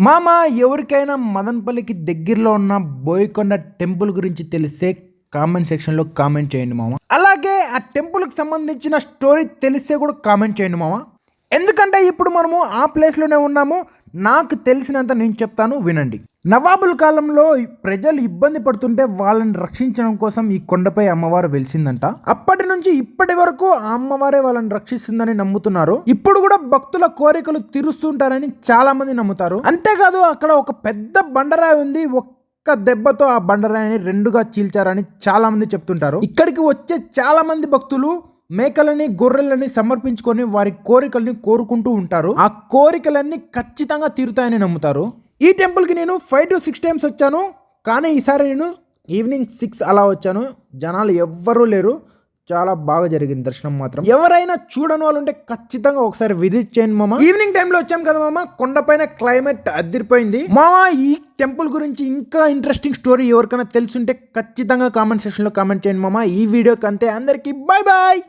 మామ ఎవరికైనా మదనపల్లికి దగ్గరలో ఉన్న బోయకొండ టెంపుల్ గురించి తెలిసే కామెంట్ సెక్షన్లో కామెంట్ చేయండి మామ. అలాగే ఆ టెంపుల్కి సంబంధించిన స్టోరీ తెలిసే కూడా కామెంట్ చేయండి మామ. ఎందుకంటే ఇప్పుడు మనము ఆ ప్లేస్లోనే ఉన్నాము. నాకు తెలిసినంత నేను చెప్తాను, వినండి. నవాబుల కాలంలో ప్రజలు ఇబ్బంది పడుతుంటే వాళ్ళని రక్షించడం కోసం ఈ కొండపై అమ్మవారు వెలిసిందంట. అప్పటి నుంచి ఇప్పటి వరకు ఆ అమ్మవారే వాళ్ళని రక్షిస్తుందని నమ్ముతున్నారు. ఇప్పుడు కూడా భక్తుల కోరికలు తీరుస్తుంటారని చాలా మంది నమ్ముతారు. అంతేకాదు అక్కడ ఒక పెద్ద బండరాయి ఉంది. ఒక్క దెబ్బతో ఆ బండరాయిని రెండుగా చీల్చారని చాలా మంది చెప్తుంటారు. ఇక్కడికి వచ్చే చాలా మంది భక్తులు మేకలని గొర్రెలని సమర్పించుకొని వారి కోరికల్ని కోరుకుంటూ ఉంటారు. ఆ కోరికలన్నీ ఖచ్చితంగా తీరుతాయని నమ్ముతారు. ఈ టెంపుల్కి నేను 5 to 6 టైమ్స్ వచ్చాను. కానీ ఈసారి నేను ఈవినింగ్ 6 అలా వచ్చాను. జనాలు ఎవ్వరూ లేరు. చాలా బాగా జరిగింది దర్శనం మాత్రం. ఎవరైనా చూడని వాళ్ళు ఉంటే ఖచ్చితంగా ఒకసారి విజిట్ చేయండి మామ. ఈవినింగ్ టైంలో వచ్చాం కదా మామ, కొండపైన క్లైమేట్ అదిరిపోయింది మామ. ఈ టెంపుల్ గురించి ఇంకా ఇంట్రెస్టింగ్ స్టోరీ ఎవరికైనా తెలుసుంటే ఖచ్చితంగా కామెంట్ సెక్షన్లో కామెంట్ చేయండి మామ. ఈ వీడియోకి అంతే. అందరికీ బాయ్ బాయ్.